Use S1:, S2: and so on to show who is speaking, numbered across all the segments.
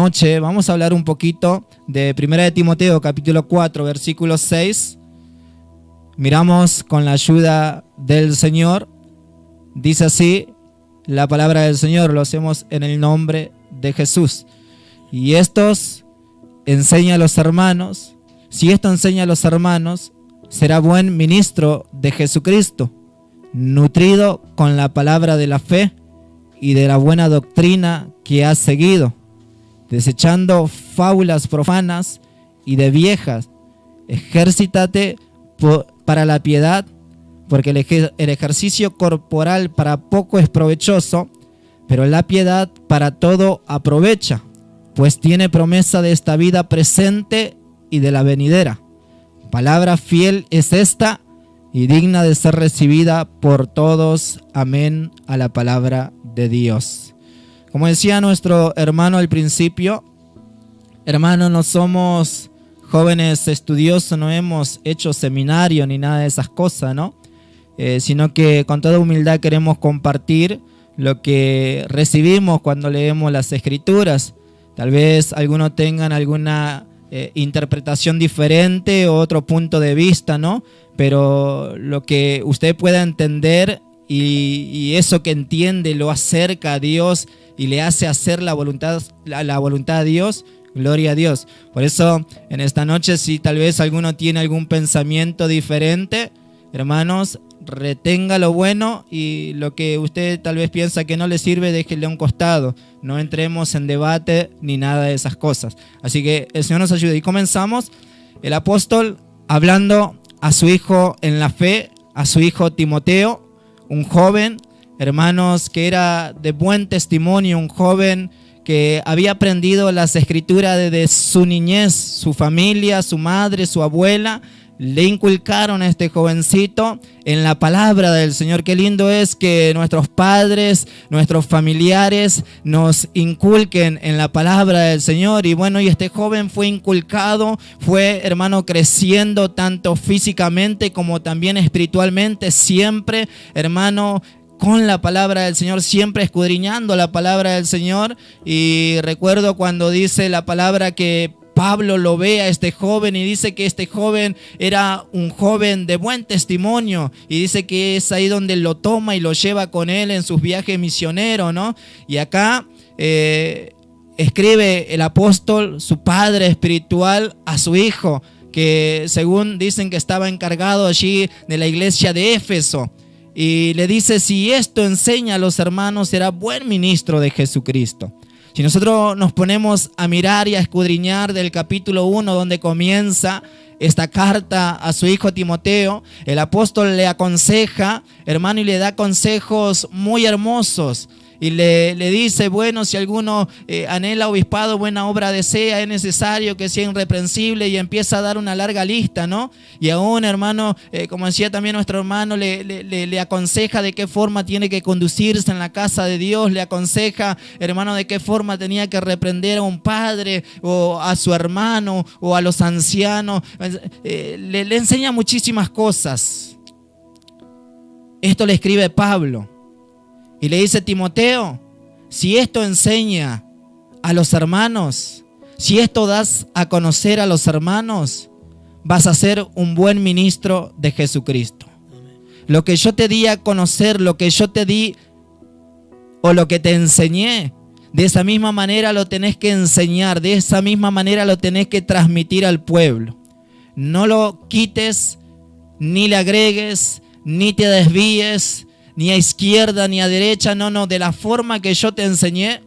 S1: Noche vamos a hablar un poquito de 1 de Timoteo capítulo 4 versículo 6. Miramos con la ayuda del Señor. Dice así la palabra del Señor, lo hacemos en el nombre de Jesús. Y estos enseña a los hermanos, si esto enseña a los hermanos, será buen ministro de Jesucristo, nutrido con la palabra de la fe y de la buena doctrina que has seguido, desechando fábulas profanas y de viejas. Ejércitate para la piedad, porque el ejercicio corporal para poco es provechoso, pero la piedad para todo aprovecha, pues tiene promesa de esta vida presente y de la venidera. Palabra fiel es esta y digna de ser recibida por todos. Amén a la palabra de Dios. Como decía nuestro hermano al principio, hermano, no somos jóvenes estudiosos, no hemos hecho seminario ni nada de esas cosas, ¿no? Sino que con toda humildad queremos compartir lo que recibimos cuando leemos las Escrituras. Tal vez algunos tengan alguna interpretación diferente o otro punto de vista, ¿no? Pero lo que usted pueda entender y eso que entiende lo acerca a Dios y le hace hacer la voluntad de Dios, gloria a Dios. Por eso en esta noche, si tal vez alguno tiene algún pensamiento diferente, hermanos, retenga lo bueno y lo que usted tal vez piensa que no le sirve, déjele a un costado. No entremos en debate ni nada de esas cosas. Así que el Señor nos ayude. Y comenzamos el apóstol hablando a su hijo en la fe, a su hijo Timoteo, un joven, hermanos, que era de buen testimonio, un joven que había aprendido las Escrituras desde su niñez. Su familia, su madre, su abuela le inculcaron a este jovencito en la palabra del Señor. Qué lindo es que nuestros padres, nuestros familiares nos inculquen en la palabra del Señor. Y bueno, y este joven fue inculcado, fue, hermano, creciendo tanto físicamente como también espiritualmente, siempre, hermano, con la palabra del Señor, siempre escudriñando la palabra del Señor. Y recuerdo cuando dice la palabra que Pablo lo ve a este joven y dice que este joven era un joven de buen testimonio, y dice que es ahí donde lo toma y lo lleva con él en sus viajes misioneros, ¿no? Y acá escribe el apóstol, su padre espiritual, a su hijo, que según dicen que estaba encargado allí de la iglesia de Éfeso. Y le dice, si esto enseña a los hermanos, será buen ministro de Jesucristo. Si nosotros nos ponemos a mirar y a escudriñar del capítulo 1, donde comienza esta carta a su hijo Timoteo, el apóstol le aconseja, hermano, y le da consejos muy hermosos. Y le dice, bueno, si alguno anhela obispado, buena obra desea, es necesario que sea irreprensible, y empieza a dar una larga lista, ¿no? Y aún, hermano, como decía también nuestro hermano, le aconseja de qué forma tiene que conducirse en la casa de Dios, le aconseja, hermano, de qué forma tenía que reprender a un padre o a su hermano o a los ancianos. Le enseña muchísimas cosas. Esto le escribe Pablo. Y le dice, Timoteo, si esto enseña a los hermanos, si esto das a conocer a los hermanos, vas a ser un buen ministro de Jesucristo. Lo que yo te di a conocer, lo que yo te di o lo que te enseñé, de esa misma manera lo tenés que enseñar, de esa misma manera lo tenés que transmitir al pueblo. No lo quites, ni le agregues, ni te desvíes, ni a izquierda ni a derecha, no, de la forma que yo te enseñé,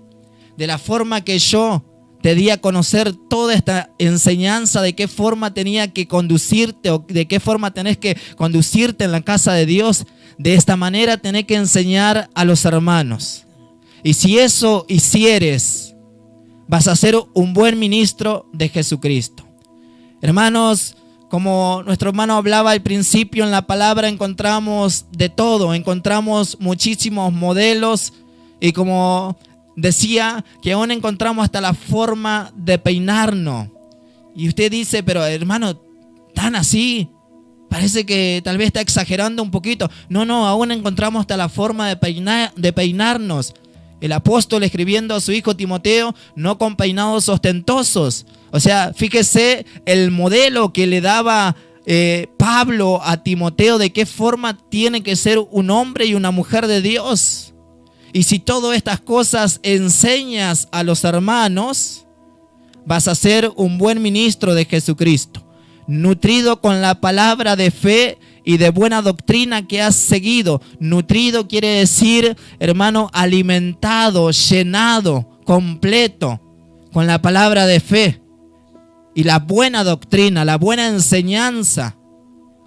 S1: de la forma que yo te di a conocer toda esta enseñanza, de qué forma tenía que conducirte o de qué forma tenés que conducirte en la casa de Dios, de esta manera tenés que enseñar a los hermanos. Y si eso hicieres, vas a ser un buen ministro de Jesucristo. Hermanos, como nuestro hermano hablaba al principio, en la palabra encontramos de todo, encontramos muchísimos modelos, y como decía, que aún encontramos hasta la forma de peinarnos. Y usted dice, pero hermano, ¿tan así? Parece que tal vez está exagerando un poquito. No, aún encontramos hasta la forma de peinarnos. El apóstol escribiendo a su hijo Timoteo, no con peinados ostentosos. O sea, fíjese el modelo que le daba Pablo a Timoteo de qué forma tiene que ser un hombre y una mujer de Dios. Y si todas estas cosas enseñas a los hermanos, vas a ser un buen ministro de Jesucristo, nutrido con la palabra de fe y de buena doctrina que has seguido. Nutrido quiere decir, hermano, alimentado, llenado, completo con la palabra de fe y la buena doctrina, la buena enseñanza.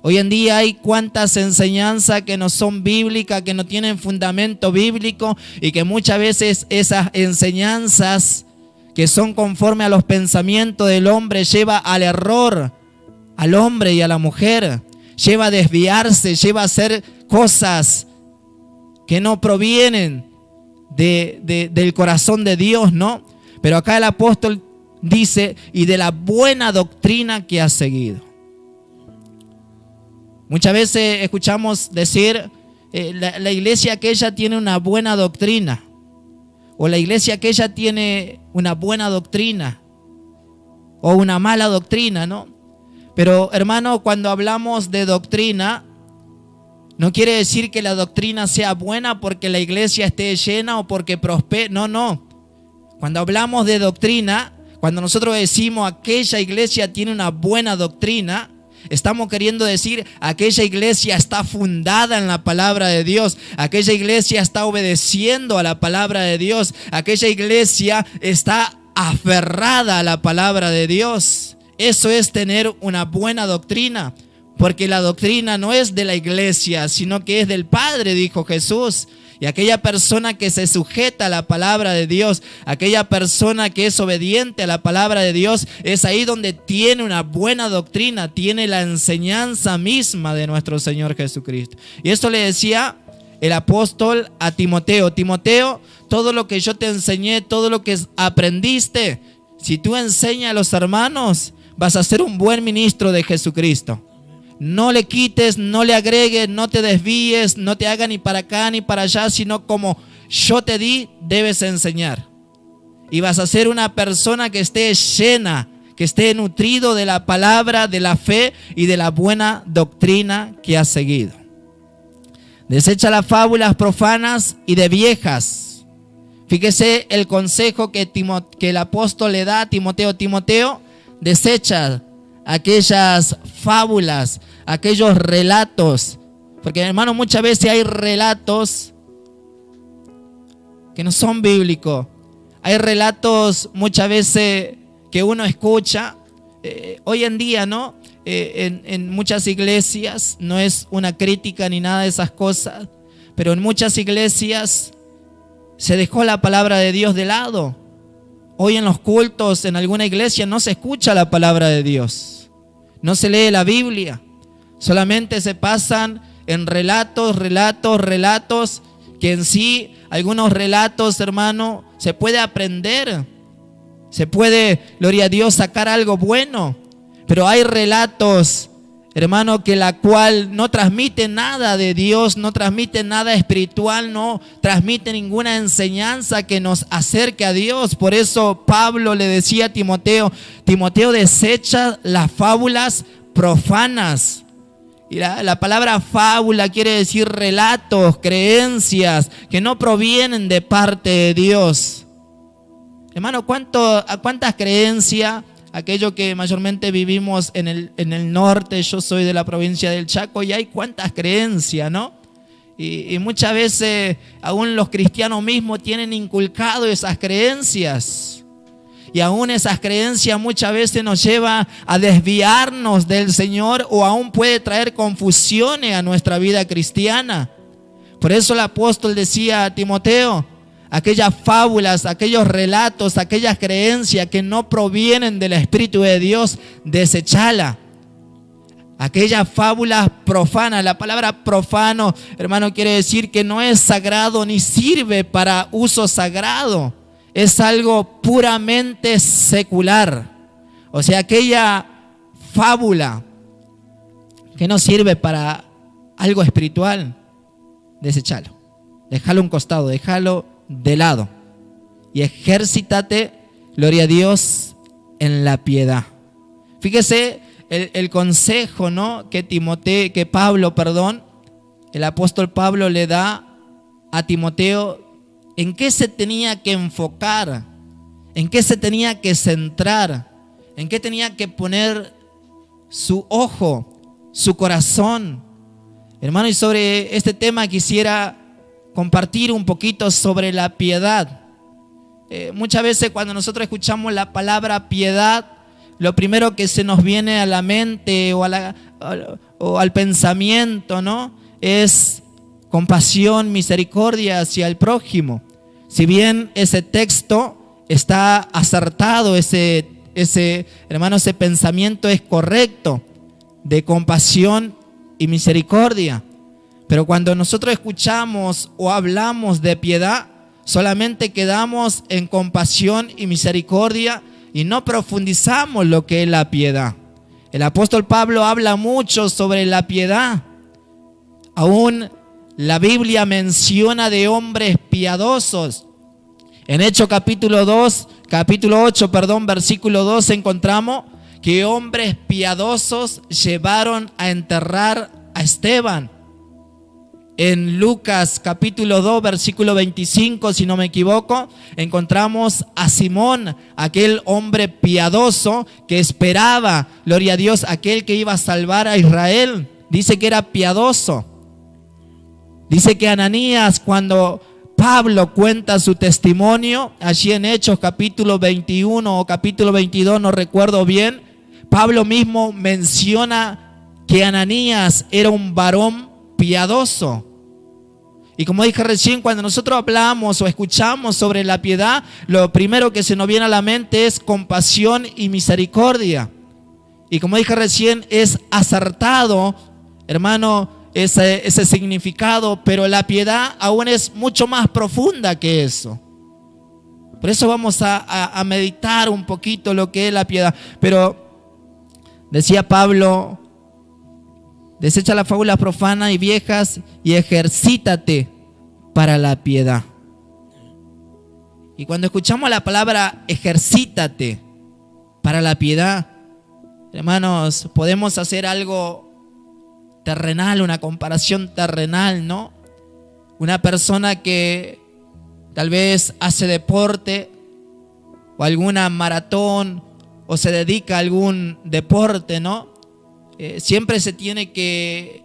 S1: Hoy en día hay cuantas enseñanzas que no son bíblicas, que no tienen fundamento bíblico y que muchas veces esas enseñanzas que son conforme a los pensamientos del hombre lleva al error al hombre y a la mujer, lleva a desviarse, lleva a hacer cosas que no provienen del corazón de Dios, ¿no? Pero acá el apóstol dice, y de la buena doctrina que has seguido. Muchas veces escuchamos decir, la iglesia aquella tiene una buena doctrina, o la iglesia aquella tiene una buena doctrina, o una mala doctrina, ¿no? Pero hermano, cuando hablamos de doctrina, no quiere decir que la doctrina sea buena porque la iglesia esté llena o porque prospere. No, no. Cuando hablamos de doctrina, cuando nosotros decimos aquella iglesia tiene una buena doctrina, estamos queriendo decir aquella iglesia está fundada en la palabra de Dios, aquella iglesia está obedeciendo a la palabra de Dios, aquella iglesia está aferrada a la palabra de Dios. Eso es tener una buena doctrina, porque la doctrina no es de la iglesia, sino que es del Padre, dijo Jesús. Y aquella persona que se sujeta a la palabra de Dios, aquella persona que es obediente a la palabra de Dios, es ahí donde tiene una buena doctrina, tiene la enseñanza misma de nuestro Señor Jesucristo. Y esto le decía el apóstol a Timoteo. Timoteo, todo lo que yo te enseñé, todo lo que aprendiste, si tú enseñas a los hermanos, vas a ser un buen ministro de Jesucristo. No le quites, no le agregues, no te desvíes, no te hagas ni para acá ni para allá, sino como yo te di, debes enseñar. Y vas a ser una persona que esté llena, que esté nutrido de la palabra, de la fe y de la buena doctrina que has seguido. Desecha las fábulas profanas y de viejas. Fíjese el consejo que el apóstol le da a Timoteo. Timoteo, desecha aquellas fábulas, aquellos relatos, porque hermano, muchas veces hay relatos que no son bíblicos, hay relatos muchas veces que uno escucha, hoy en día, ¿no? En muchas iglesias, no es una crítica ni nada de esas cosas, pero en muchas iglesias se dejó la palabra de Dios de lado. Hoy en los cultos, en alguna iglesia, no se escucha la palabra de Dios. No se lee la Biblia. Solamente se pasan en relatos, que en sí, algunos relatos, hermano, se puede aprender. Se puede, gloria a Dios, sacar algo bueno. Pero hay relatos, hermano, que la cual no transmite nada de Dios, no transmite nada espiritual, no transmite ninguna enseñanza que nos acerque a Dios. Por eso Pablo le decía a Timoteo, Timoteo, desecha las fábulas profanas. Y la palabra fábula quiere decir relatos, creencias que no provienen de parte de Dios. Hermano, ¿cuántas creencias? Aquello que mayormente vivimos en el norte, yo soy de la provincia del Chaco y hay cuantas creencias, ¿no? Y muchas veces aún los cristianos mismos tienen inculcado esas creencias. Y aún esas creencias muchas veces nos llevan a desviarnos del Señor o aún puede traer confusiones a nuestra vida cristiana. Por eso el apóstol decía a Timoteo, aquellas fábulas, aquellos relatos, aquellas creencias que no provienen del Espíritu de Dios, desechala. Aquellas fábulas profanas, la palabra profano, hermano, quiere decir que no es sagrado ni sirve para uso sagrado. Es algo puramente secular. O sea, aquella fábula que no sirve para algo espiritual, desechalo. Déjalo a un costado, déjalo de lado y ejércitate, gloria a Dios, en la piedad. Fíjese el consejo, ¿no?, que el apóstol Pablo le da a Timoteo, en qué se tenía que enfocar, en qué se tenía que centrar, en qué tenía que poner su ojo, su corazón. Hermano, y sobre este tema quisiera compartir un poquito sobre la piedad. Muchas veces cuando nosotros escuchamos la palabra piedad, lo primero que se nos viene a la mente o al pensamiento, ¿no?, es compasión, misericordia hacia el prójimo. Si bien ese texto está acertado, ese pensamiento es correcto, de compasión y misericordia. Pero cuando nosotros escuchamos o hablamos de piedad, solamente quedamos en compasión y misericordia y no profundizamos lo que es la piedad. El apóstol Pablo habla mucho sobre la piedad. Aún la Biblia menciona de hombres piadosos. En Hechos capítulo 8, versículo 2 encontramos que hombres piadosos llevaron a enterrar a Esteban. En Lucas capítulo 2, versículo 25, si no me equivoco, encontramos a Simón, aquel hombre piadoso que esperaba, gloria a Dios, aquel que iba a salvar a Israel. Dice que era piadoso. Dice que Ananías, cuando Pablo cuenta su testimonio, allí en Hechos capítulo 21 o capítulo 22, no recuerdo bien, Pablo mismo menciona que Ananías era un varón piadoso. Y como dije recién, cuando nosotros hablamos o escuchamos sobre la piedad, lo primero que se nos viene a la mente es compasión y misericordia. Y como dije recién, es acertado, hermano, ese significado, pero la piedad aún es mucho más profunda que eso. Por eso vamos a meditar un poquito lo que es la piedad. Pero decía Pablo, desecha las fábulas profanas y viejas y ejercítate para la piedad. Y cuando escuchamos la palabra ejercítate para la piedad, hermanos, podemos hacer algo terrenal, una comparación terrenal, ¿no? Una persona que tal vez hace deporte o alguna maratón o se dedica a algún deporte, ¿no? Siempre se tiene que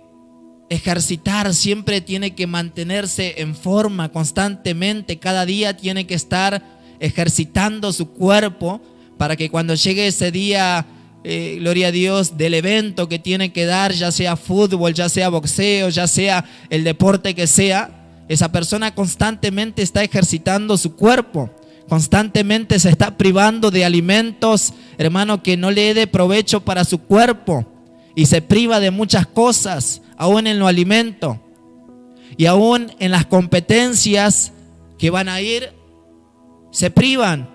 S1: ejercitar, siempre tiene que mantenerse en forma constantemente, cada día tiene que estar ejercitando su cuerpo para que cuando llegue ese día, gloria a Dios, del evento que tiene que dar, ya sea fútbol, ya sea boxeo, ya sea el deporte que sea, esa persona constantemente está ejercitando su cuerpo, constantemente se está privando de alimentos, hermano, que no le dé provecho para su cuerpo, y se priva de muchas cosas, aún en los alimentos, y aún en las competencias que van a ir, se privan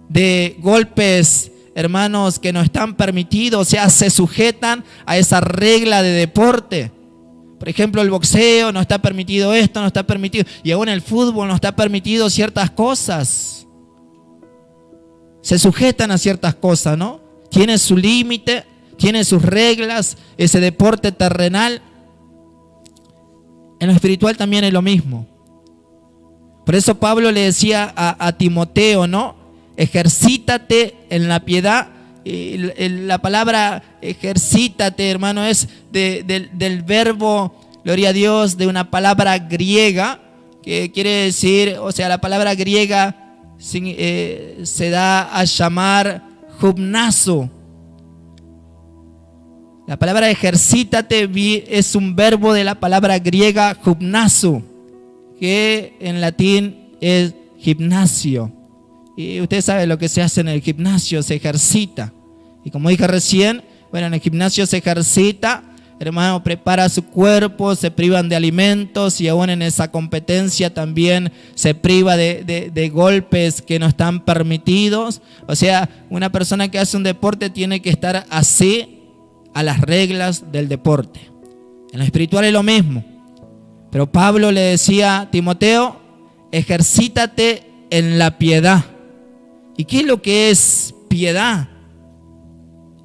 S1: de golpes, hermanos, que no están permitidos, o sea, se sujetan a esa regla de deporte. Por ejemplo, el boxeo no está permitido esto, no está permitido, y aún el fútbol no está permitido ciertas cosas. Se sujetan a ciertas cosas, ¿no? Tiene su límite, tiene sus reglas, ese deporte terrenal. En lo espiritual también es lo mismo. Por eso Pablo le decía a Timoteo, ¿no? Ejercítate en la piedad. La palabra ejercítate, hermano, es del verbo, gloria a Dios, de una palabra griega que quiere decir, o sea, la palabra griega se da a llamar gymnazo. La palabra ejercítate es un verbo de la palabra griega gymnazo, que en latín es gimnasio. Y usted sabe lo que se hace en el gimnasio, se ejercita. Y como dije recién, bueno, en el gimnasio se ejercita, hermano, prepara su cuerpo, se privan de alimentos y aún en esa competencia también se priva de golpes que no están permitidos. O sea, una persona que hace un deporte tiene que estar así a las reglas del deporte. En lo espiritual es lo mismo. Pero Pablo le decía a Timoteo, ejercítate en la piedad. ¿Y qué es lo que es piedad?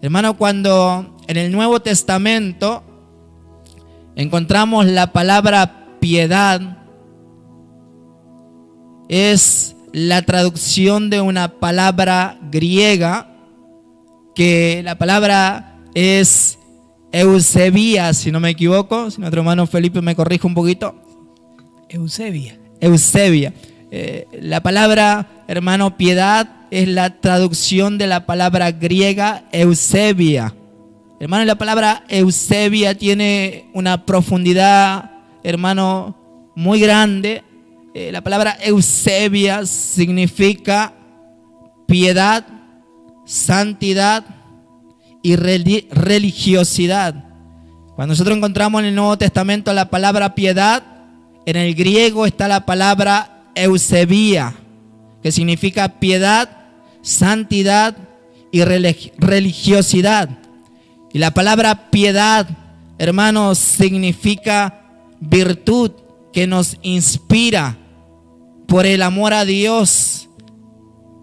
S1: Hermano, cuando en el Nuevo Testamento encontramos la palabra piedad, es la traducción de una palabra griega, que la palabra es eusebia, si no me equivoco, si nuestro hermano Felipe me corrige un poquito.
S2: Eusebia.
S1: La palabra, hermano, piedad es la traducción de la palabra griega eusebia. Hermano, la palabra eusebia tiene una profundidad, hermano, muy grande. La palabra eusebia significa piedad, santidad y religiosidad. Cuando nosotros encontramos en el Nuevo Testamento la palabra piedad, en el griego está la palabra eusebia, que significa piedad, santidad y religiosidad. Y la palabra piedad, hermanos, significa virtud que nos inspira por el amor a Dios,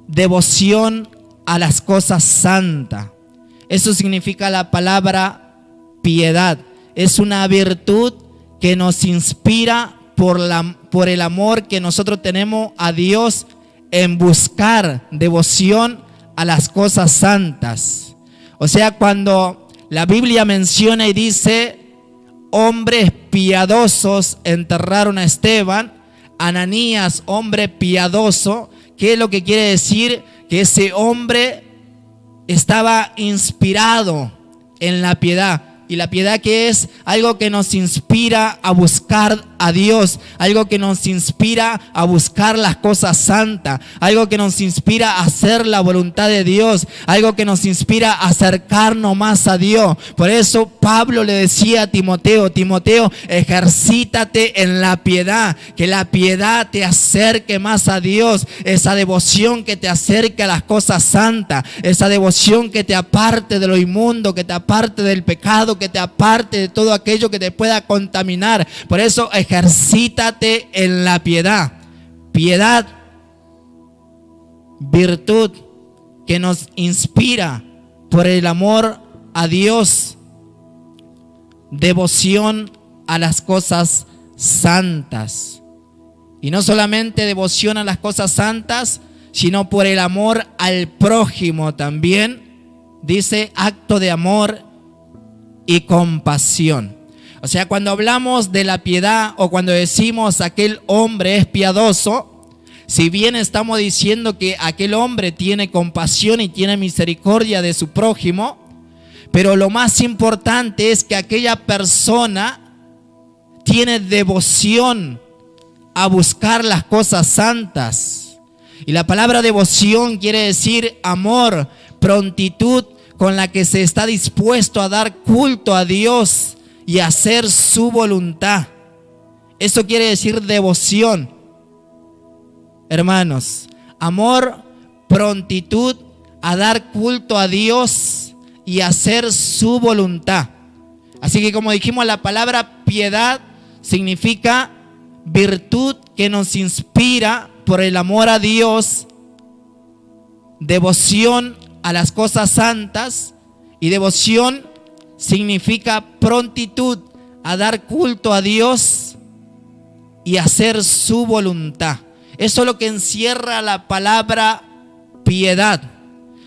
S1: devoción a las cosas santas. Eso significa la palabra piedad. Es una virtud que nos inspira por el amor que nosotros tenemos a Dios en buscar devoción a las cosas santas. O sea, cuando la Biblia menciona y dice, hombres piadosos enterraron a Esteban, Ananías, hombre piadoso, ¿qué es lo que quiere decir? Que ese hombre estaba inspirado en la piedad. Y la piedad, que es algo que nos inspira a buscar a Dios, algo que nos inspira a buscar las cosas santas, algo que nos inspira a hacer la voluntad de Dios, algo que nos inspira a acercarnos más a Dios. Por eso Pablo le decía a Timoteo, Timoteo, ejercítate en la piedad, que la piedad te acerque más a Dios, esa devoción que te acerque a las cosas santas, esa devoción que te aparte de lo inmundo, que te aparte del pecado, que te aparte de todo aquello que te pueda contaminar. Por eso ejercítate en la piedad. Piedad, virtud que nos inspira por el amor a Dios, devoción a las cosas santas. Y no solamente devoción a las cosas santas, sino por el amor al prójimo también. Dice acto de amor y compasión. O sea, cuando hablamos de la piedad o cuando decimos aquel hombre es piadoso, si bien estamos diciendo que aquel hombre tiene compasión y tiene misericordia de su prójimo, pero lo más importante es que aquella persona tiene devoción a buscar las cosas santas. Y la palabra devoción quiere decir amor, prontitud, con la que se está dispuesto a dar culto a Dios y a hacer su voluntad. Eso quiere decir devoción. Hermanos, amor, prontitud a dar culto a Dios y a hacer su voluntad. Así que, como dijimos, la palabra piedad significa virtud que nos inspira por el amor a Dios, devoción a las cosas santas, y devoción significa prontitud a dar culto a Dios y hacer su voluntad. Eso es lo que encierra la palabra piedad.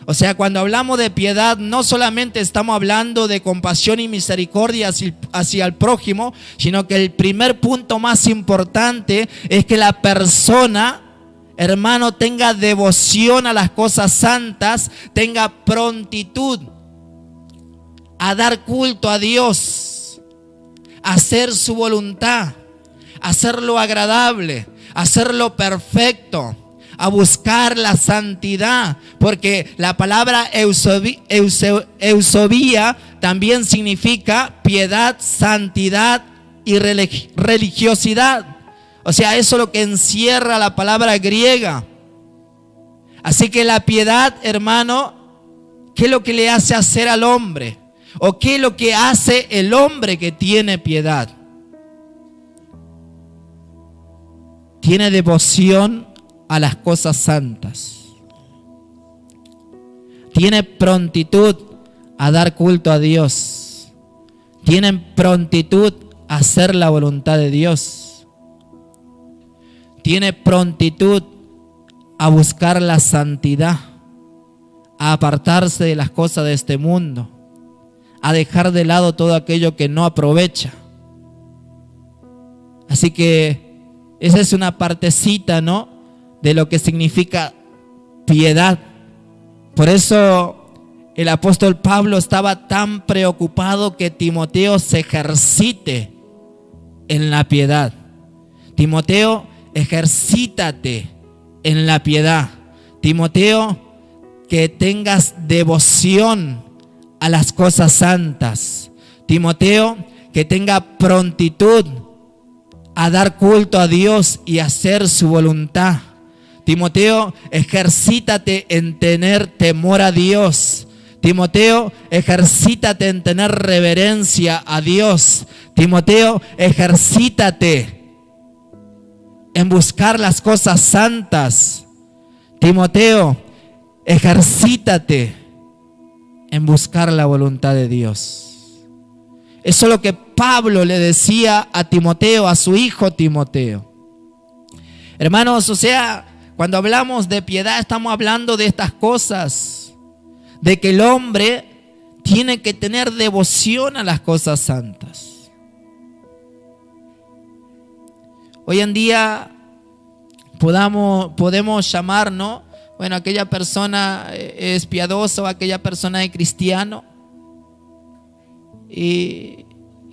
S1: O sea, cuando hablamos de piedad, no solamente estamos hablando de compasión y misericordia hacia el prójimo, sino que el primer punto más importante es que la persona, hermano, tenga devoción a las cosas santas, tenga prontitud a dar culto a Dios, a hacer su voluntad, a hacerlo agradable, a hacerlo perfecto, a buscar la santidad, porque la palabra eusebia también significa piedad, santidad y religiosidad. O sea, eso es lo que encierra la palabra griega. Así que la piedad, hermano, ¿qué es lo que le hace hacer al hombre? ¿O qué es lo que hace el hombre que tiene piedad? tiene devoción a las cosas santas. Tiene prontitud a dar culto a Dios. Tienen prontitud a hacer la voluntad de Dios. Tiene prontitud a buscar la santidad, a apartarse de las cosas de este mundo, a dejar de lado todo aquello que no aprovecha. Así que esa es una partecita, ¿no?, de lo que significa piedad. Por eso el apóstol Pablo estaba tan preocupado que Timoteo se ejercite en la piedad. Timoteo, ejercítate en la piedad. Timoteo, que tengas devoción a las cosas santas. Timoteo, que tenga prontitud a dar culto a Dios y hacer su voluntad. Timoteo, ejercítate en tener temor a Dios. Timoteo, ejercítate en tener reverencia a Dios. Timoteo, ejercítate en buscar las cosas santas. Timoteo, ejercítate en buscar la voluntad de Dios. Eso es lo que Pablo le decía a Timoteo, a su hijo Timoteo. Hermanos, o sea, cuando hablamos de piedad estamos hablando de estas cosas, de que el hombre tiene que tener devoción a las cosas santas. Hoy en día podemos llamar, ¿no?, bueno, aquella persona es piadosa o aquella persona es cristiano. Y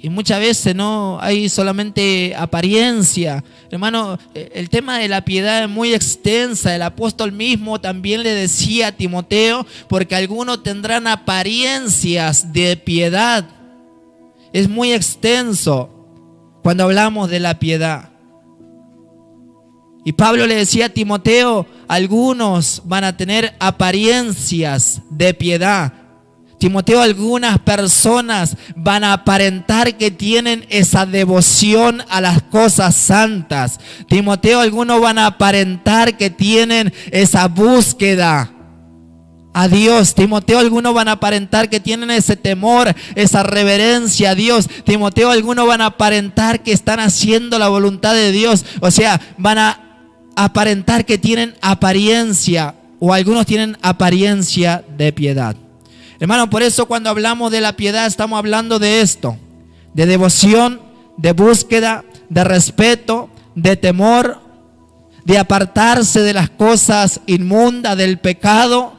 S1: muchas veces no hay solamente apariencia. Hermano, el tema de la piedad es muy extensa. El apóstol mismo también le decía a Timoteo, porque algunos tendrán apariencias de piedad. Es muy extenso cuando hablamos de la piedad. Y Pablo le decía a Timoteo, algunos van a tener apariencias de piedad. Timoteo, algunas personas van a aparentar que tienen esa devoción a las cosas santas. Timoteo, algunos van a aparentar que tienen esa búsqueda a Dios. Timoteo, algunos van a aparentar que tienen ese temor, esa reverencia a Dios. Timoteo, algunos van a aparentar que están haciendo la voluntad de Dios. O sea, van a aparentar que tienen apariencia, o algunos tienen apariencia de piedad. Hermano, por eso cuando hablamos de la piedad estamos hablando de esto, de devoción, de búsqueda, de respeto, de temor, de apartarse de las cosas inmundas, del pecado,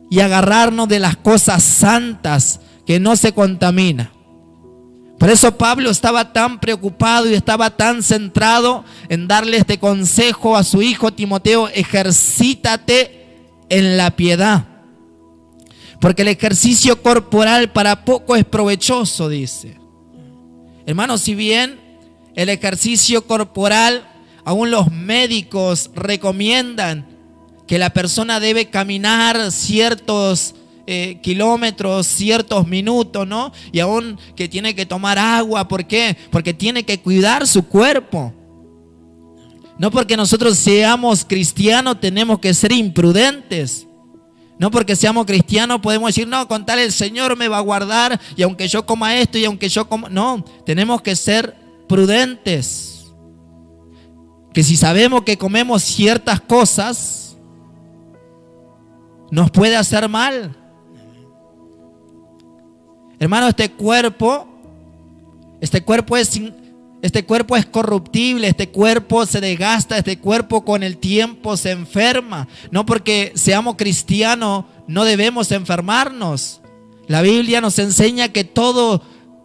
S1: y agarrarnos de las cosas santas que no se contaminan. Por eso Pablo estaba tan preocupado y estaba tan centrado en darle este consejo a su hijo Timoteo: ejercítate en la piedad. Porque el ejercicio corporal para poco es provechoso, dice. Hermanos, si bien el ejercicio corporal, aún los médicos recomiendan que la persona debe caminar ciertos kilómetros, ciertos minutos, ¿no? Y aún que tiene que tomar agua. ¿Por qué? Porque tiene que cuidar su cuerpo. No porque nosotros seamos cristianos tenemos que ser imprudentes. No porque seamos cristianos podemos decir, no, con tal el Señor me va a guardar, y aunque yo coma esto y aunque yo coma... No, tenemos que ser prudentes. Que si sabemos que comemos ciertas cosas, nos puede hacer mal. Hermano, este cuerpo es corruptible, este cuerpo se desgasta, este cuerpo con el tiempo se enferma. No porque seamos cristianos no debemos enfermarnos. La Biblia nos enseña que todo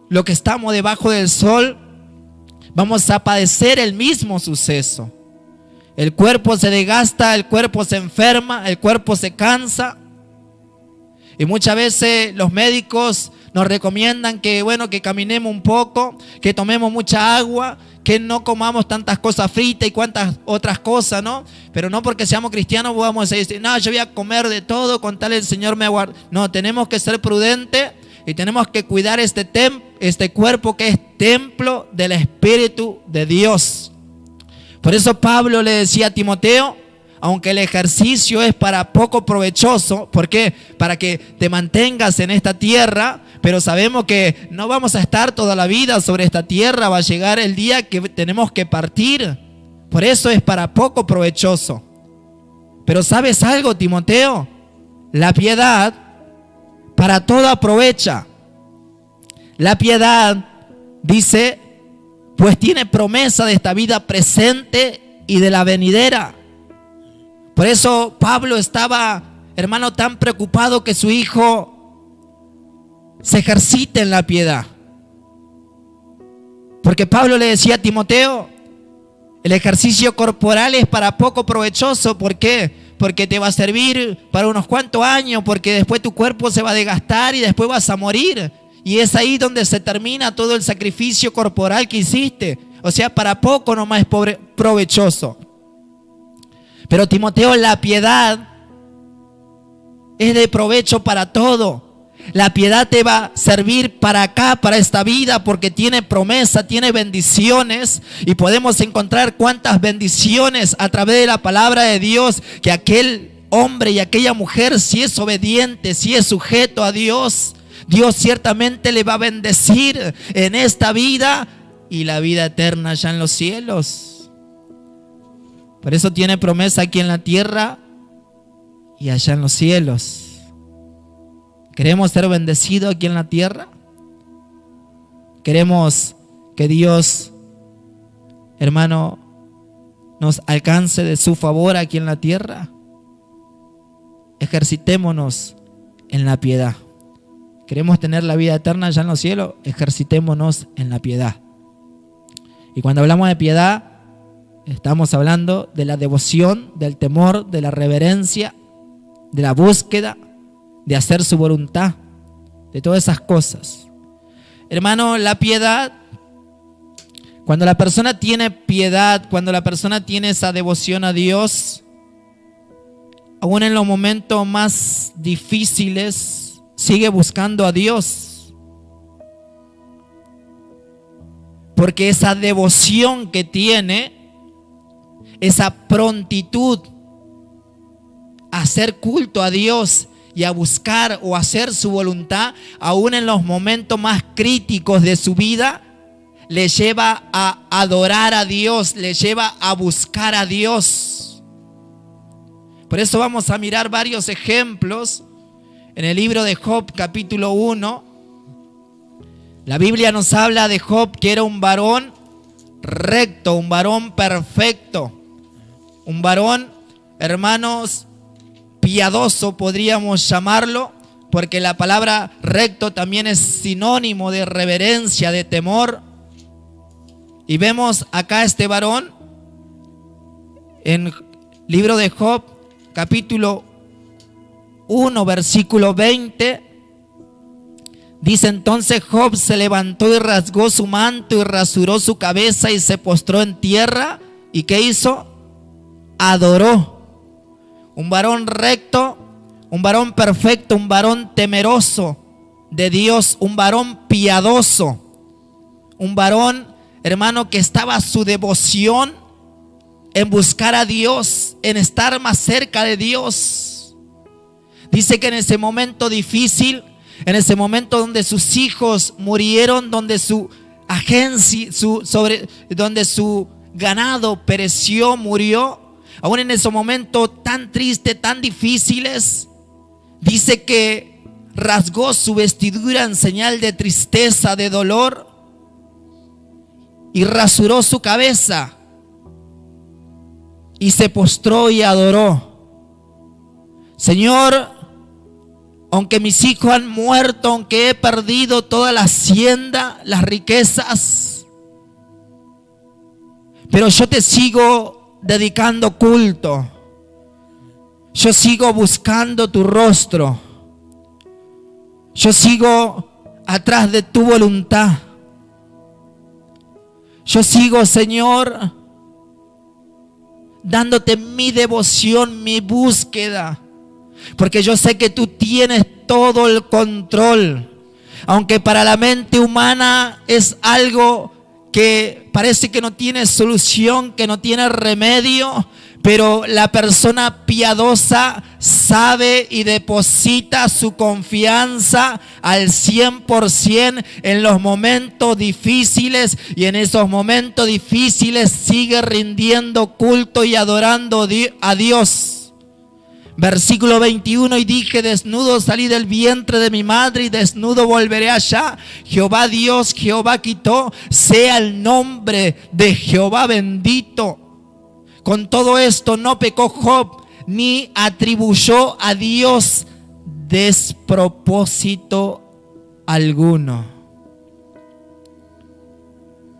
S1: lo que estamos debajo del sol vamos a padecer el mismo suceso. El cuerpo se desgasta, el cuerpo se enferma, el cuerpo se cansa. Y muchas veces los médicos nos recomiendan que, bueno, que caminemos un poco, que tomemos mucha agua, que no comamos tantas cosas fritas y cuantas otras cosas, ¿no? Pero no porque seamos cristianos vamos a decir, no, yo voy a comer de todo con tal el Señor me guarda. No, tenemos que ser prudentes y tenemos que cuidar este cuerpo que es templo del Espíritu de Dios. Por eso Pablo le decía a Timoteo, aunque el ejercicio es para poco provechoso, ¿por qué? Para que te mantengas en esta tierra, pero sabemos que no vamos a estar toda la vida sobre esta tierra, va a llegar el día que tenemos que partir. Por eso es para poco provechoso. Pero ¿sabes algo, Timoteo? La piedad para todo aprovecha. La piedad, dice, pues tiene promesa de esta vida presente y de la venidera. Por eso Pablo estaba, hermano, tan preocupado que su hijo se ejercite en la piedad. Porque Pablo le decía a Timoteo, el ejercicio corporal es para poco provechoso. ¿Por qué? Porque te va a servir para unos cuantos años, porque después tu cuerpo se va a desgastar y después vas a morir. Y es ahí donde se termina todo el sacrificio corporal que hiciste. O sea, para poco nomás es provechoso. Pero Timoteo, la piedad es de provecho para todo. La piedad te va a servir para acá, para esta vida, porque tiene promesa, tiene bendiciones. Y podemos encontrar cuántas bendiciones a través de la palabra de Dios, que aquel hombre y aquella mujer, si es obediente, si es sujeto a Dios, Dios ciertamente le va a bendecir en esta vida y la vida eterna allá en los cielos. Por eso tiene promesa aquí en la tierra y allá en los cielos. ¿Queremos ser bendecidos aquí en la tierra? ¿Queremos que Dios, hermano, nos alcance de su favor aquí en la tierra? Ejercitémonos en la piedad. ¿Queremos tener la vida eterna allá en los cielos? Ejercitémonos en la piedad. Y cuando hablamos de piedad, estamos hablando de la devoción, del temor, de la reverencia, de la búsqueda, de hacer su voluntad, de todas esas cosas. Hermano, la piedad, cuando la persona tiene piedad, cuando la persona tiene esa devoción a Dios, aún en los momentos más difíciles, sigue buscando a Dios. Porque esa devoción que tiene, esa prontitud a hacer culto a Dios y a buscar o hacer su voluntad, aún en los momentos más críticos de su vida, le lleva a adorar a Dios, le lleva a buscar a Dios. Por eso vamos a mirar varios ejemplos en el libro de Job, capítulo 1. La Biblia nos habla de Job, que era un varón recto, un varón perfecto, un varón, hermanos, piadoso podríamos llamarlo, porque la palabra recto también es sinónimo de reverencia, de temor. Y vemos acá este varón en libro de Job, capítulo 1, versículo 20. Dice: entonces Job se levantó y rasgó su manto y rasuró su cabeza y se postró en tierra. ¿Y qué hizo? Adoró. Un varón recto, un varón perfecto, un varón temeroso de Dios, un varón piadoso, un varón, hermano, que estaba su devoción en buscar a Dios, en estar más cerca de Dios. Dice que en ese momento difícil, en ese momento donde sus hijos murieron, donde su agencia, donde su ganado pereció, murió, aún en esos momentos tan tristes, tan difíciles, dice que rasgó su vestidura en señal de tristeza, de dolor, y rasuró su cabeza y se postró y adoró. Señor, aunque mis hijos han muerto, aunque he perdido toda la hacienda, las riquezas, pero yo te sigo dedicando culto. Yo sigo buscando tu rostro. Yo sigo atrás de tu voluntad. Yo sigo, Señor, dándote mi devoción, mi búsqueda, porque yo sé que tú tienes todo el control. Aunque para la mente humana es algo que parece que no tiene solución, que no tiene remedio, pero la persona piadosa sabe y deposita su confianza al 100% en los momentos difíciles, y en esos momentos difíciles sigue rindiendo culto y adorando a Dios. Versículo 21, y dije, desnudo salí del vientre de mi madre y desnudo volveré allá. Jehová Dios, Jehová quitó, sea el nombre de Jehová bendito. Con todo esto no pecó Job, ni atribuyó a Dios despropósito alguno.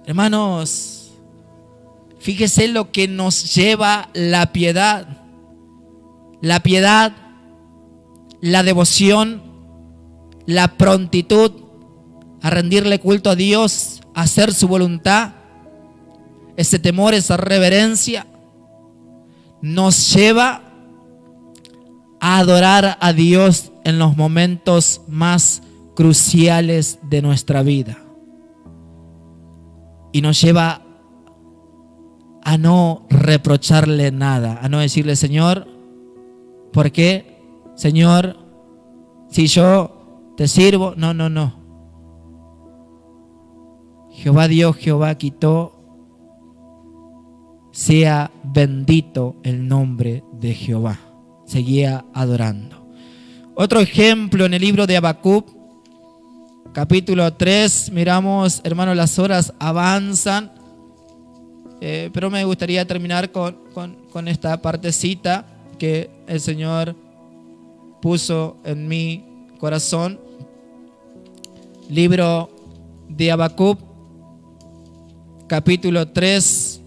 S1: Hermanos, fíjese lo que nos lleva la piedad. La piedad, la devoción, la prontitud a rendirle culto a Dios, a hacer su voluntad, ese temor, esa reverencia, nos lleva a adorar a Dios en los momentos más cruciales de nuestra vida. Y nos lleva a no reprocharle nada, a no decirle, Señor, ¿por qué? Señor, si yo te sirvo, no. Jehová Dios, Jehová quitó, sea bendito el nombre de Jehová. Seguía adorando. Otro ejemplo en el libro de Habacuc, capítulo 3, miramos, hermanos, las horas avanzan, pero me gustaría terminar con esta partecita que el Señor puso en mi corazón. Libro de Habacuc, capítulo 3.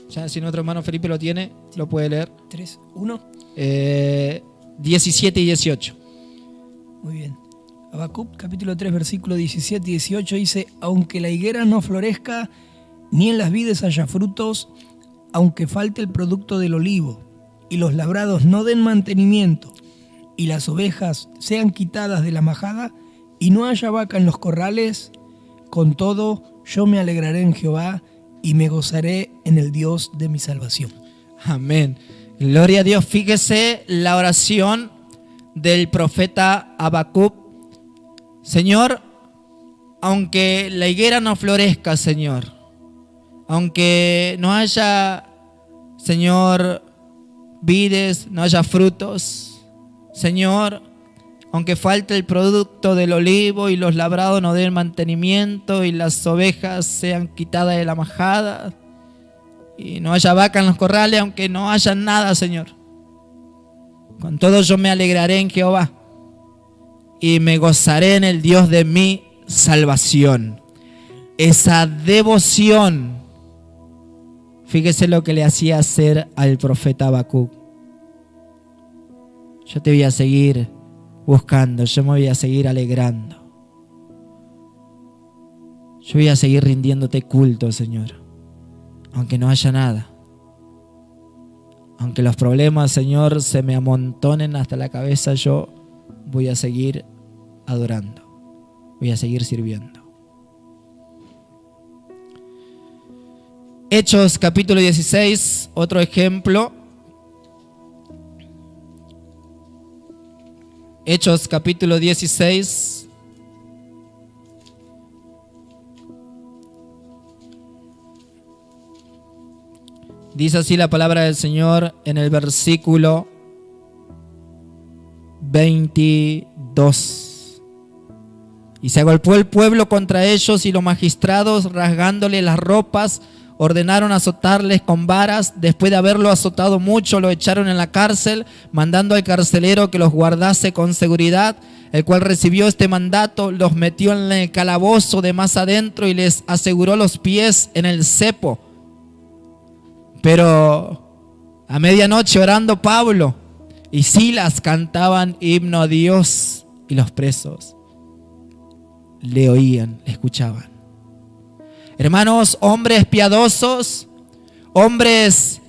S1: Ya, si nuestro hermano Felipe lo tiene, lo puede leer.
S2: 3, 1.
S1: 17 y 18.
S2: Muy bien. Habacuc, capítulo 3, versículo 17 y 18 dice: aunque la higuera no florezca, ni en las vides haya frutos, aunque falte el producto del olivo, y los labrados no den mantenimiento, y las ovejas sean quitadas de la majada, y no haya vaca en los corrales, con todo yo me alegraré en Jehová, y me gozaré en el Dios de mi salvación.
S1: Amén. Gloria a Dios. Fíjese la oración del profeta Habacuc. Señor, aunque la higuera no florezca, Señor, aunque no haya, Señor, vides, no haya frutos, Señor, aunque falte el producto del olivo y los labrados no den mantenimiento y las ovejas sean quitadas de la majada y no haya vaca en los corrales, aunque no haya nada, Señor, con todo yo me alegraré en Jehová y me gozaré en el Dios de mi salvación. Esa devoción, fíjese lo que le hacía hacer al profeta Habacuc. Yo te voy a seguir buscando, yo me voy a seguir alegrando. Yo voy a seguir rindiéndote culto, Señor, aunque no haya nada. Aunque los problemas, Señor, se me amontonen hasta la cabeza, yo voy a seguir adorando. Voy a seguir sirviendo. Hechos capítulo 16, otro ejemplo. Hechos capítulo 16. Dice así la palabra del Señor en el versículo 22. Y se agolpó el pueblo contra ellos, y los magistrados, rasgándole las ropas, ordenaron azotarles con varas. Después de haberlo azotado mucho, lo echaron en la cárcel, mandando al carcelero que los guardase con seguridad, el cual recibió este mandato, los metió en el calabozo de más adentro y les aseguró los pies en el cepo. Pero a medianoche, orando Pablo y Silas, cantaban himno a Dios, y los presos le oían, le escuchaban. Hermanos, hombres piadosos, hombres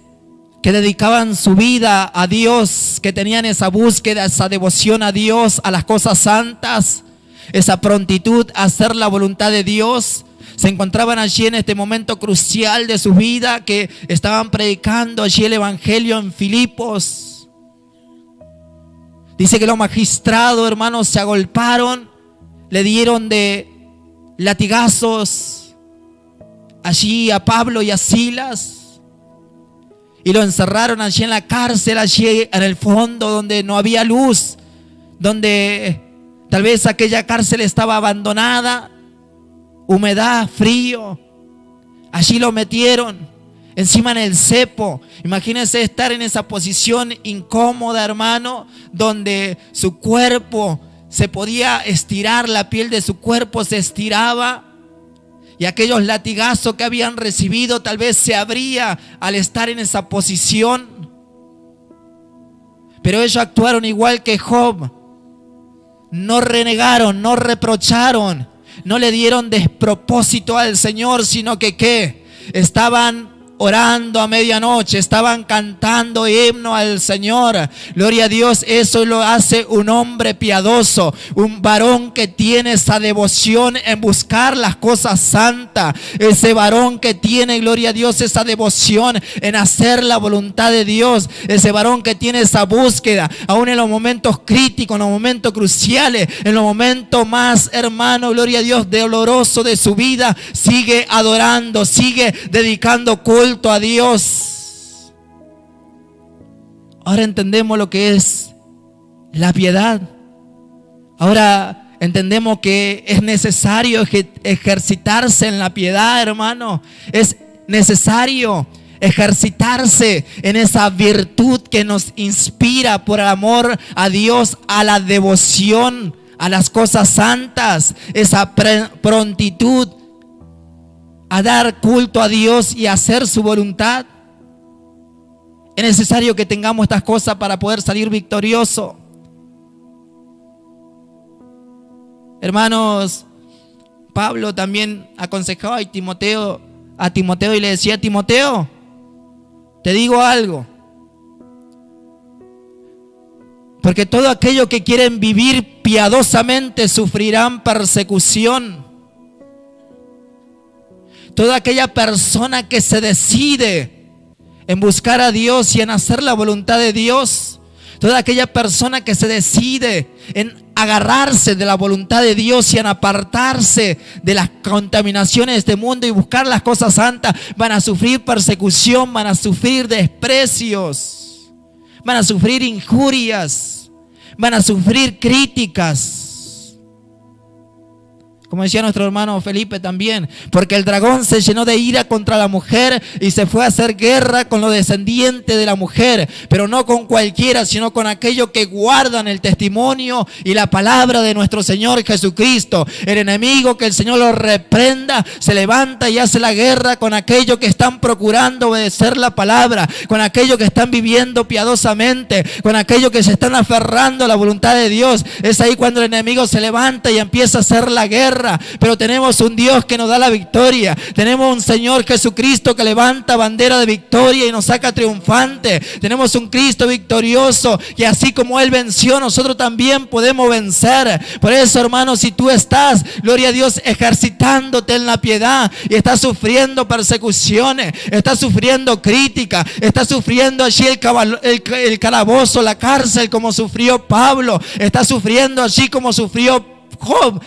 S1: que dedicaban su vida a Dios, que tenían esa búsqueda, esa devoción a Dios, a las cosas santas, esa prontitud a hacer la voluntad de Dios. Se encontraban allí en este momento crucial de su vida, que estaban predicando allí el evangelio en Filipos. Dice que los magistrados, hermanos, se agolparon, le dieron de latigazos allí a Pablo y a Silas, y lo encerraron allí en la cárcel, allí en el fondo donde no había luz, donde tal vez aquella cárcel estaba abandonada, humedad, frío. Allí lo metieron encima en el cepo. Imagínense estar en esa posición incómoda, hermano, donde su cuerpo se podía estirar, la piel de su cuerpo se estiraba, y aquellos latigazos que habían recibido tal vez se abría al estar en esa posición. Pero ellos actuaron igual que Job. No renegaron, no reprocharon, no le dieron despropósito al Señor, sino que ¿qué? Estaban orando a medianoche, estaban cantando himno al Señor. Gloria a Dios, eso lo hace un hombre piadoso, un varón que tiene esa devoción en buscar las cosas santas, ese varón que tiene, gloria a Dios, esa devoción en hacer la voluntad de Dios, ese varón que tiene esa búsqueda, aún en los momentos críticos, en los momentos cruciales, en los momentos más, hermano, gloria a Dios, doloroso de su vida, sigue adorando, sigue dedicando culto a Dios. Ahora entendemos lo que es la piedad. Ahora entendemos que es necesario ejercitarse en la piedad, hermano. Es necesario ejercitarse en esa virtud que nos inspira por amor a Dios, a la devoción, a las cosas santas, esa prontitud a dar culto a Dios y a hacer su voluntad. Es necesario que tengamos estas cosas para poder salir victorioso. Hermanos, Pablo también aconsejaba a Timoteo y le decía: Timoteo, te digo algo, porque todo aquello que quieren vivir piadosamente sufrirán persecución. Toda aquella persona que se decide en buscar a Dios y en hacer la voluntad de Dios, toda aquella persona que se decide en agarrarse de la voluntad de Dios y en apartarse de las contaminaciones de este mundo y buscar las cosas santas, van a sufrir persecución, van a sufrir desprecios, van a sufrir injurias, van a sufrir críticas. Como decía nuestro hermano Felipe también, porque el dragón se llenó de ira contra la mujer y se fue a hacer guerra con los descendientes de la mujer, pero no con cualquiera, sino con aquellos que guardan el testimonio y la palabra de nuestro Señor Jesucristo. El enemigo, que el Señor lo reprenda, se levanta y hace la guerra con aquellos que están procurando obedecer la palabra, con aquellos que están viviendo piadosamente, con aquellos que se están aferrando a la voluntad de Dios. Es ahí cuando el enemigo se levanta y empieza a hacer la guerra. Pero tenemos un Dios que nos da la victoria. Tenemos un Señor Jesucristo que levanta bandera de victoria y nos saca triunfante. Tenemos un Cristo victorioso, y así como Él venció, nosotros también podemos vencer. Por eso, hermano, si tú estás, gloria a Dios, ejercitándote en la piedad y estás sufriendo persecuciones, estás sufriendo crítica, estás sufriendo allí el calabozo, la cárcel, como sufrió Pablo, estás sufriendo allí como sufrió Job,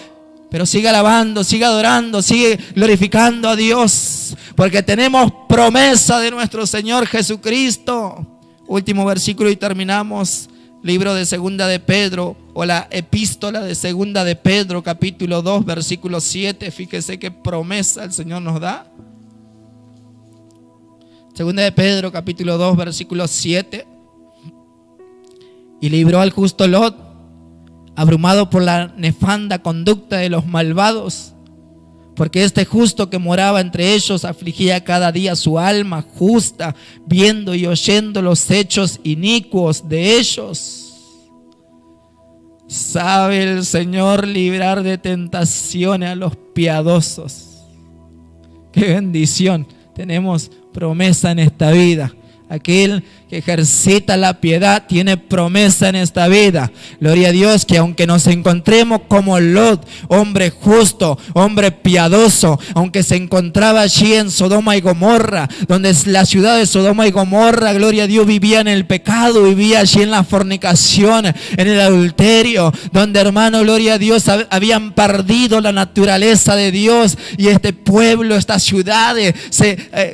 S1: pero sigue alabando, sigue adorando, sigue glorificando a Dios, porque tenemos promesa de nuestro Señor Jesucristo. Último versículo y terminamos. Libro de Segunda de Pedro, o la epístola de Segunda de Pedro, capítulo 2, versículo 7. Fíjese qué promesa el Señor nos da. Segunda de Pedro, capítulo 2, versículo 7. Y libró al justo Lot, abrumado por la nefanda conducta de los malvados, porque este justo que moraba entre ellos afligía cada día su alma justa, viendo y oyendo los hechos inicuos de ellos. Sabe el Señor librar de tentaciones a los piadosos. Qué bendición. Tenemos promesa en esta vida. Aquel que ejercita la piedad tiene promesa en esta vida. Gloria a Dios, que aunque nos encontremos como Lot, hombre justo, hombre piadoso, aunque se encontraba allí en Sodoma y Gomorra, donde la ciudad de Sodoma y Gomorra, gloria a Dios, vivía en el pecado, vivía allí en la fornicación, en el adulterio, donde, hermano, gloria a Dios, habían perdido la naturaleza de Dios, y este pueblo, estas ciudades,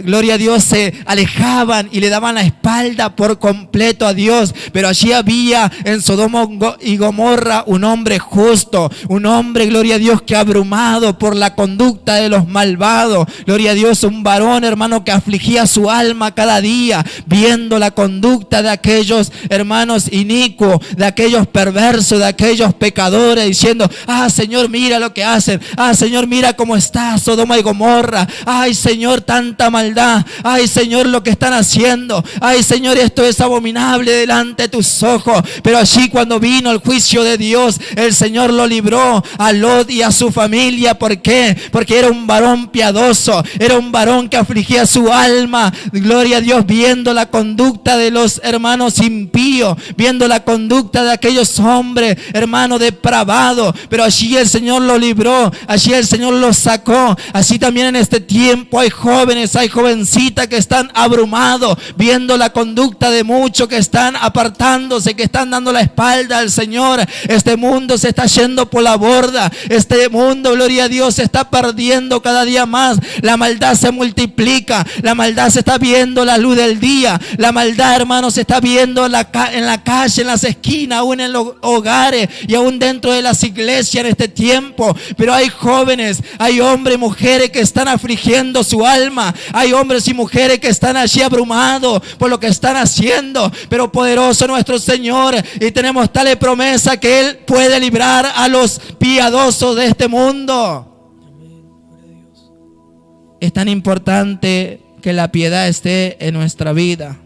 S1: gloria a Dios, se alejaban y le daban la espalda por completo a Dios. Pero allí había en Sodoma y Gomorra un hombre justo, un hombre, gloria a Dios, que abrumado por la conducta de los malvados, gloria a Dios, un varón, hermano, que afligía su alma cada día, viendo la conducta de aquellos hermanos inicuos, de aquellos perversos, de aquellos pecadores, diciendo: ah, Señor, mira lo que hacen, ah, Señor, mira cómo está Sodoma y Gomorra, ay, Señor, tanta maldad, ay, Señor, lo que están haciendo, ay, Señor, esto es abominable delante de tus ojos. Pero allí, cuando vino el juicio de Dios, el Señor lo libró a Lot y a su familia. ¿Por qué? Porque era un varón piadoso, era un varón que afligía su alma, gloria a Dios, viendo la conducta de los hermanos impíos, viendo la conducta de aquellos hombres, hermanos, depravados. Pero allí el Señor lo libró, allí el Señor lo sacó. Así también en este tiempo hay jóvenes, hay jovencitas que están abrumados, viendo la conducta de muchos que están apartándose, que están dando la espalda al Señor. Este mundo se está yendo por la borda, este mundo, gloria a Dios, se está perdiendo cada día más. La maldad se multiplica, la maldad se está viendo la luz del día, la maldad, hermanos, se está viendo en la calle, en las esquinas, aún en los hogares y aún dentro de las iglesias en este tiempo. Pero hay jóvenes, hay hombres y mujeres que están afligiendo su alma, hay hombres y mujeres que están allí abrumados por lo que están haciendo. Pero poderoso nuestro Señor, y tenemos tal promesa que Él puede librar a los piadosos de este mundo. Es tan importante que la piedad esté en nuestra vida.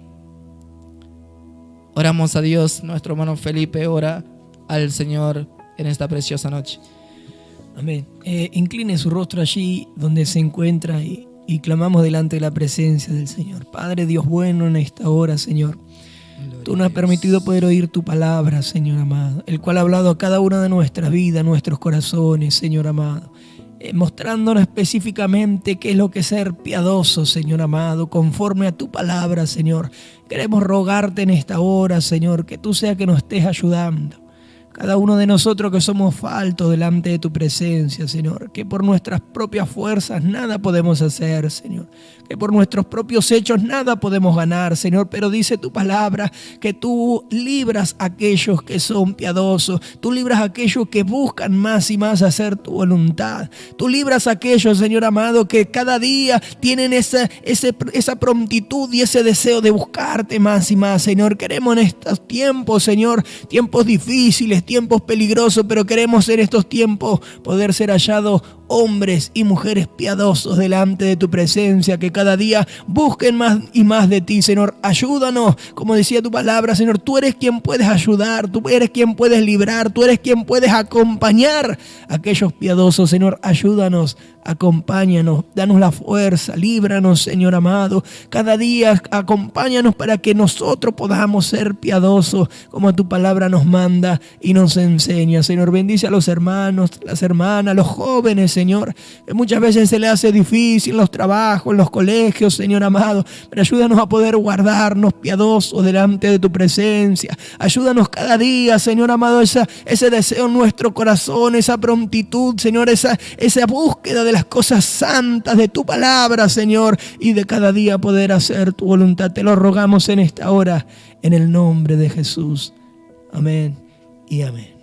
S1: Oramos a Dios. Nuestro hermano Felipe ora al Señor en esta preciosa noche.
S2: Amén. Incline su rostro allí donde se encuentra y clamamos delante de la presencia del Señor. Padre Dios bueno, en esta hora, Señor, Tú nos has permitido poder oír tu palabra, Señor amado, el cual ha hablado a cada una de nuestras vidas, nuestros corazones, Señor amado, mostrándonos específicamente qué es lo que es ser piadoso, Señor amado, conforme a tu palabra, Señor. Queremos rogarte en esta hora, Señor, que tú seas que nos estés ayudando. Cada uno de nosotros que somos faltos delante de tu presencia, Señor, que por nuestras propias fuerzas nada podemos hacer, Señor, que por nuestros propios hechos nada podemos ganar, Señor, pero dice tu palabra que tú libras a aquellos que son piadosos, tú libras a aquellos que buscan más y más hacer tu voluntad, tú libras a aquellos, Señor amado, que cada día tienen esa prontitud y ese deseo de buscarte más y más, Señor. Queremos en estos tiempos, Señor, tiempos difíciles, tiempos peligrosos, pero queremos en estos tiempos poder ser hallados hombres y mujeres piadosos delante de tu presencia, que cada día busquen más y más de ti, Señor. Ayúdanos, como decía tu palabra, Señor, tú eres quien puedes ayudar, tú eres quien puedes librar, tú eres quien puedes acompañar a aquellos piadosos, Señor. Ayúdanos, acompáñanos, danos la fuerza, líbranos, Señor amado. Cada día acompáñanos para que nosotros podamos ser piadosos como tu palabra nos manda y nos enseña, Señor. Bendice a los hermanos, las hermanas, los jóvenes, Señor, que muchas veces se les hace difícil en los trabajos, en los colegios, Señor amado, pero ayúdanos a poder guardarnos piadosos delante de tu presencia. Ayúdanos cada día, Señor amado, ese deseo en nuestro corazón, esa prontitud, Señor, esa búsqueda de las cosas santas de tu palabra, Señor, y de cada día poder hacer tu voluntad. Te lo rogamos en esta hora, en el nombre de Jesús. Amén y amén.